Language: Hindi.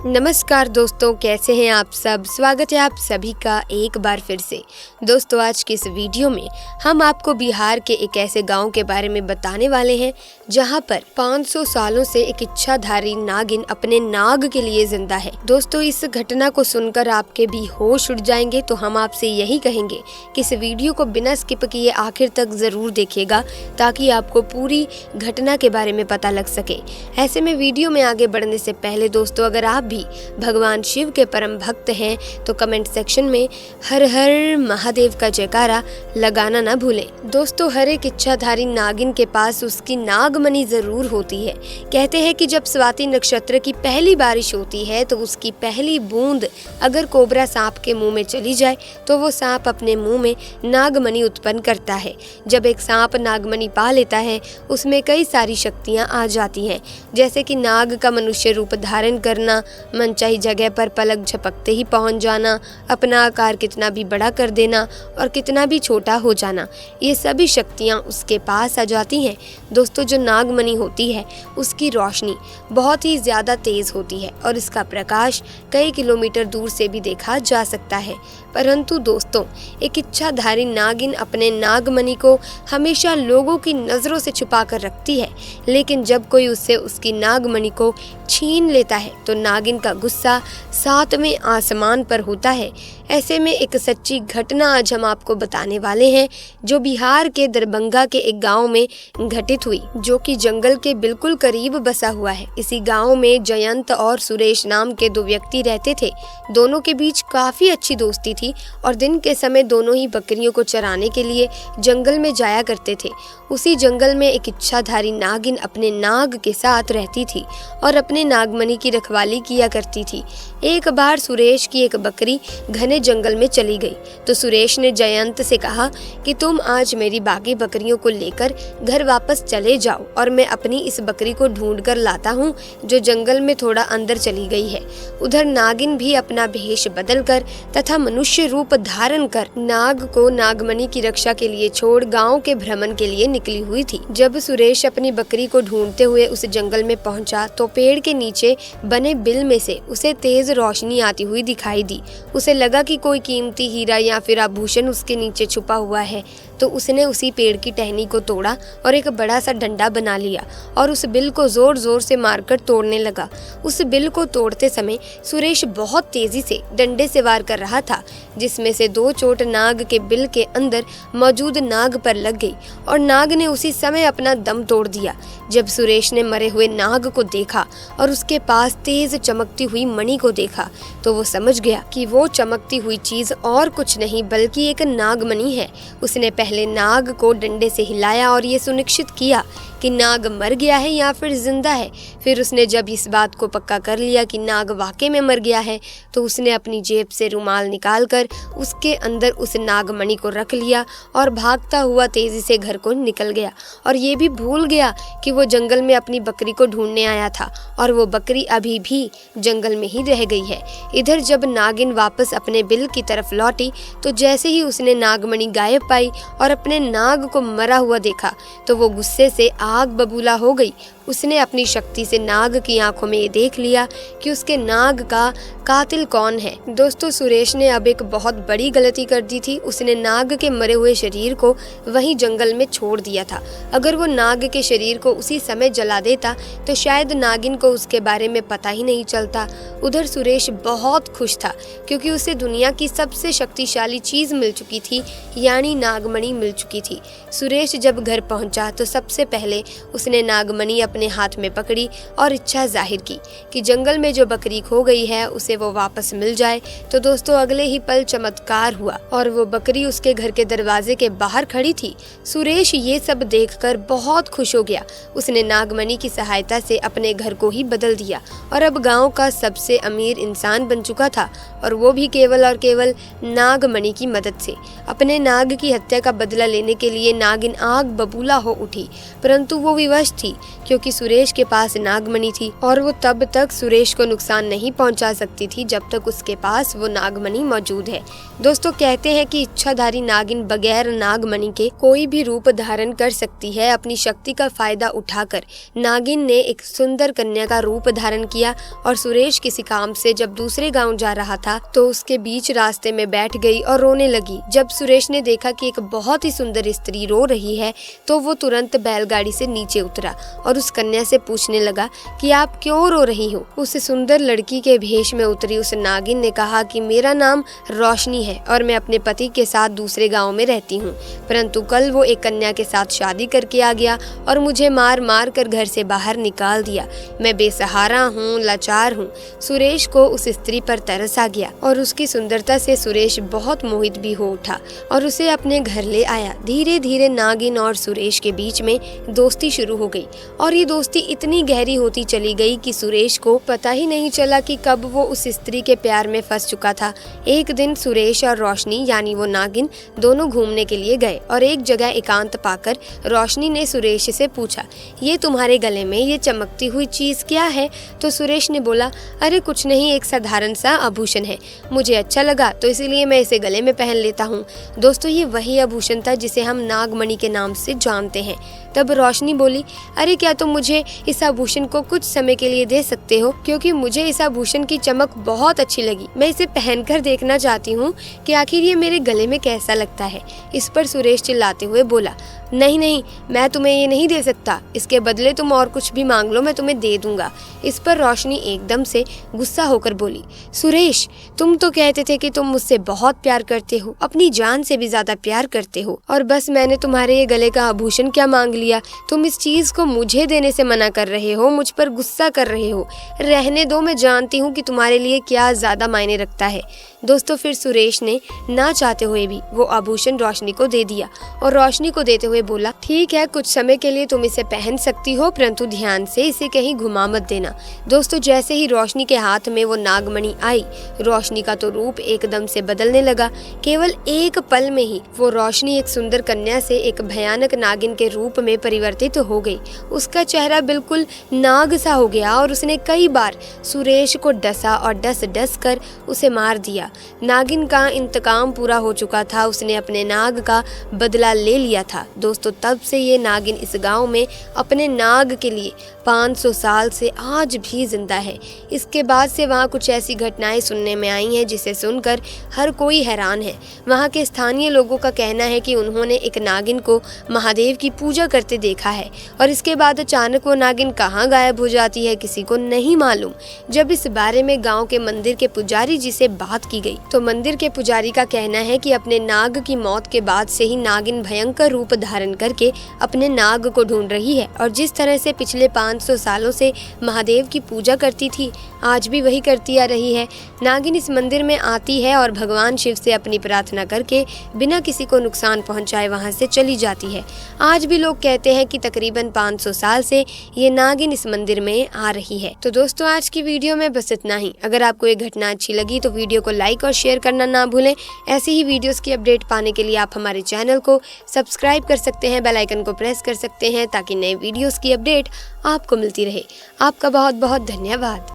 नमस्कार दोस्तों, कैसे हैं आप सब। स्वागत है आप सभी का एक बार फिर से। दोस्तों, आज की इस वीडियो में हम आपको बिहार के एक ऐसे गांव के बारे में बताने वाले हैं जहां पर 500 सालों से एक इच्छाधारी नागिन अपने नाग के लिए जिंदा है। दोस्तों, इस घटना को सुनकर आपके भी होश उड़ जाएंगे, तो हम आपसे यही कहेंगे कि इस वीडियो को बिना स्किप किए आखिर तक जरूर देखिएगा ताकि आपको पूरी घटना के बारे में पता लग सके। ऐसे में वीडियो में आगे बढ़ने से पहले दोस्तों, अगर आप भी भगवान शिव के परम भक्त हैं तो कमेंट सेक्शन में हर हर महादेव का जयकारा लगाना ना भूलें। दोस्तों, हर एक इच्छाधारी नागिन के पास उसकी नागमणि जरूर होती है। कहते हैं कि जब स्वाति नक्षत्र की पहली बारिश होती है तो उसकी पहली बूंद अगर कोबरा सांप के मुंह में चली जाए तो वो सांप अपने मुंह में नागमणि उत्पन्न करता है। जब एक सांप नागमणि पा लेता है उसमें कई सारी शक्तियां आ जाती हैं, जैसे कि नाग का मनुष्य रूप धारण करना, मनचाही जगह पर पलक झपकते ही पहुंच जाना, अपना आकार कितना भी बड़ा कर देना और कितना भी छोटा हो जाना। ये सभी शक्तियां उसके पास आ जाती हैं। दोस्तों, जो नागमणि होती है उसकी रोशनी बहुत ही ज़्यादा तेज़ होती है और इसका प्रकाश कई किलोमीटर दूर से भी देखा जा सकता है। परंतु दोस्तों, एक इच्छाधारी नागिन अपने नागमणि को हमेशा लोगों की नज़रों से छुपा कर रखती है, लेकिन जब कोई उससे उसकी नागमणि को छीन लेता है तो नागिन का गुस्सा सातवें आसमान पर होता है। ऐसे में एक सच्ची घटना आज हम आपको बताने वाले हैं जो बिहार के दरभंगा के एक गांव में घटित हुई, जो कि जंगल के बिल्कुल करीब बसा हुआ है। इसी गांव में जयंत और सुरेश नाम के दो व्यक्ति रहते थे। दोनों के बीच काफी अच्छी दोस्ती थी और दिन के समय दोनों ही बकरियों को चराने के लिए जंगल में जाया करते थे। उसी जंगल में एक इच्छाधारी नागिन अपने नाग के साथ रहती थी और अपने नागमणि की रखवाली किया करती थी। एक बार सुरेश की एक बकरी घने जंगल में चली गई तो सुरेश ने जयंत से कहा कि तुम आज मेरी बाकी बकरियों को लेकर घर वापस चले जाओ और मैं अपनी इस बकरी को ढूंढ कर लाता हूँ जो जंगल में थोड़ा अंदर चली गई है। उधर नागिन भी अपना भेष बदल कर तथा मनुष्य रूप धारण कर नाग को नागमणि की रक्षा के लिए छोड़ गाँव के भ्रमण के लिए निकली हुई थी। जब सुरेश अपनी बकरी को ढूंढते हुए उस जंगल में पहुंचा तो पेड़ के नीचे बने बिल में से उसे तेज रोशनी आती हुई दिखाई दी। उसे लगा कि कोई कीमती हीरा या फिर आभूषण उसके नीचे छुपा हुआ है, तो उसने उसी पेड़ की टहनी को तोड़ा और एक बड़ा सा डंडा बना लिया और उस बिल को जोर जोर से मारकर तोड़ने लगा। उस बिल को तोड़ते समय सुरेश बहुत तेजी से डंडे से वार कर रहा था, जिसमें से दो चोट नाग के बिल के अंदर मौजूद नाग पर लग गई और नाग ने उसी समय अपना दम तोड़ दिया। जब सुरेश ने मरे हुए नाग को देखा और उसके पास तेज चमकती हुई मणि को देखा तो वो समझ गया कि वो चमकती हुई चीज और कुछ नहीं बल्कि एक नागमणि है। उसने पहले नाग को डंडे से हिलाया और ये सुनिश्चित किया कि नाग मर गया है या फिर जिंदा है। फिर उसने जब इस बात को पक्का कर लिया कि नाग वाकई में मर गया है तो उसने अपनी जेब से रुमाल निकालकर उसके अंदर उस नागमणि को रख लिया और भागता हुआ तेजी से घर को निकल गया और ये भी भूल गया कि वो जंगल में अपनी बकरी को ढूंढने आया था और वो बकरी अभी भी जंगल में ही रह गई है। इधर जब नागिन वापस अपने बिल की तरफ लौटी तो जैसे ही उसने नागमणि गायब पाई और अपने नाग को मरा हुआ देखा तो वो गुस्से से आग बबूला हो गई। उसने अपनी शक्ति से नाग की आंखों में ये देख लिया कि उसके नाग का कातिल कौन है। दोस्तों, सुरेश ने अब एक बहुत बड़ी गलती कर दी थी। उसने नाग के मरे हुए शरीर को वहीं जंगल में छोड़ दिया था। अगर वो नाग के शरीर को उसी समय जला देता तो शायद नागिन को उसके बारे में पता ही नहीं चलता। उधर सुरेश बहुत खुश था क्योंकि उसे दुनिया की सबसे शक्तिशाली चीज मिल चुकी थी, यानी नागमणि मिल चुकी थी। सुरेश जब घर पहुंचा तो सबसे पहले उसने नागमणि अपने हाथ में पकड़ी और इच्छा जाहिर की कि जंगल में जो बकरी खो गई है उसे वो वापस मिल जाए। तो दोस्तों, अगले ही पल चमत्कार हुआ और वो बकरी उसके घर के दरवाजे के बाहर खड़ी थी। सुरेश ये सब देखकर बहुत खुश हो गया। उसने नागमणि की सहायता से अपने घर को ही बदल दिया और अब गांव का सबसे अमीर इंसान बन चुका था, और वो भी केवल और केवल नागमणि की मदद से। अपने नाग की हत्या का बदला लेने के लिए नागिन आग बबूला हो उठी, परंतु वो विवश थी क्योंकि क्योंकि सुरेश के पास नागमणि थी और वो तब तक सुरेश को नुकसान नहीं पहुंचा सकती थी जब तक उसके पास वो नागमणि मौजूद है। दोस्तों कहते हैं कि इच्छाधारी नागिन बगैर नागमणि के कोई भी रूप धारण कर सकती है। अपनी शक्ति का फायदा उठाकर नागिन ने एक सुंदर कन्या का रूप धारण किया और सुरेश किसी काम से जब दूसरे गांव जा रहा था तो उसके बीच रास्ते में बैठ गई और रोने लगी। जब सुरेश ने देखा कि एक बहुत ही सुंदर स्त्री रो रही है तो वो तुरंत बैलगाड़ी से नीचे उतरा और उस कन्या से पूछने लगा कि आप क्यों रो रही हो। उस सुंदर लड़की के भेष में उतरी उस नागिन ने कहा कि मेरा नाम रोशनी है और मैं अपने पति के साथ दूसरे गांव में रहती हूँ, परंतु कल वो एक कन्या के साथ शादी करके आ गया और मुझे मार मार कर घर से बाहर निकाल दिया। मैं बेसहारा हूँ, लाचार हूँ। सुरेश को उस स्त्री पर तरस आ गया और उसकी सुंदरता से सुरेश बहुत मोहित भी हो उठा और उसे अपने घर ले आया। धीरे धीरे नागिन और सुरेश के बीच में दोस्ती शुरू हो गई और ये दोस्ती इतनी गहरी होती चली गई कि सुरेश को पता ही नहीं चला कि कब वो उस स्त्री के प्यार में फंस चुका था। एक दिन सुरेश और रोशनी यानी वो नागिन दोनों घूमने के लिए गए और एक जगह एकांत पाकर रोशनी ने सुरेश से पूछा, ये तुम्हारे गले में ये चमकती हुई चीज क्या है? तो सुरेश ने बोला, अरे कुछ नहीं, एक साधारण सा आभूषण है, मुझे अच्छा लगा तो इसलिए मैं इसे गले में पहन लेता हूँ। दोस्तों ये वही आभूषण था जिसे हम नागमणि के नाम से जानते हैं। तब रोशनी बोली, अरे क्या तुम मुझे इस आभूषण को कुछ समय के लिए दे सकते हो, क्योंकि मुझे इस आभूषण की चमक बहुत अच्छी लगी। मैं इसे पहनकर देखना चाहती हूँ कि आखिर ये मेरे गले में कैसा लगता है। इस पर सुरेश चिल्लाते हुए बोला, नहीं नहीं, मैं तुम्हें ये नहीं दे सकता, इसके बदले तुम और कुछ भी मांग लो, मैं तुम्हें दे दूंगा। इस पर रोशनी एकदम से गुस्सा होकर बोली, सुरेश तुम तो कहते थे कि तुम मुझसे बहुत प्यार करते हो, अपनी जान से भी ज्यादा प्यार करते हो, और बस मैंने तुम्हारे ये गले का आभूषण क्या मांग लिया, तुम इस चीज को मुझे देने से मना कर रहे हो, मुझ पर गुस्सा कर रहे हो। रहने दो, मैं जानती हूँ कि तुम्हारे लिए क्या ज्यादा मायने रखता है। दोस्तों फिर सुरेश ने ना चाहते हुए भी वो आभूषण रोशनी को दे दिया और रोशनी को देते हुए बोला, ठीक है कुछ समय के लिए तुम इसे पहन सकती हो, परंतु ध्यान से इसे कहीं घुमा मत देना। दोस्तों जैसे ही रोशनी के हाथ में वो नागमणि आई, रोशनी का तो रूप एकदम से बदलने लगा। केवल एक पल में ही वो रोशनी एक सुंदर कन्या से एक भयानक नागिन के रूप में परिवर्तित हो गई। उसका चेहरा बिल्कुल नाग सा हो गया और उसने कई बार सुरेश को डसा और डस डस कर उसे मार दिया। नागिन का इंतकाम पूरा हो चुका था, उसने अपने नाग का बदला ले लिया था। दोस्तों तब से ये नागिन इस गांव में अपने नाग के लिए 500 साल से आज भी जिंदा है। इसके बाद से वहाँ कुछ ऐसी घटनाएं सुनने में आई हैं जिसे सुनकर हर कोई हैरान है। वहाँ के स्थानीय लोगों का कहना है कि उन्होंने एक नागिन को महादेव की पूजा करते देखा है और इसके बाद अचानक वो नागिन कहाँ गायब हो जाती है किसी को नहीं मालूम। जब इस बारे में गाँव के मंदिर के पुजारी जी से बात की गई तो मंदिर के पुजारी का कहना है कि अपने नाग की मौत के बाद से ही नागिन भयंकर रूप धारण करके अपने नाग को ढूंढ रही है और जिस तरह से पिछले 500 सालों से महादेव की पूजा करती थी आज भी वही करती आ रही है। नागिन इस मंदिर में आती है और भगवान शिव से अपनी प्रार्थना करके बिना किसी को नुकसान पहुंचाए वहां से चली जाती है। आज भी लोग कहते हैं कि तकरीबन 500 साल से ये नागिन इस मंदिर में आ रही है। तो दोस्तों आज की वीडियो में बस इतना ही। अगर आपको ये घटना अच्छी लगी तो वीडियो को लाइक और शेयर करना ना भूलें। ऐसी ही वीडियोस की अपडेट पाने के लिए आप हमारे चैनल को सब्सक्राइब कर सकते हैं, बेल आइकन को प्रेस कर सकते हैं ताकि नए वीडियोस की अपडेट आपको मिलती रहे। आपका बहुत बहुत धन्यवाद।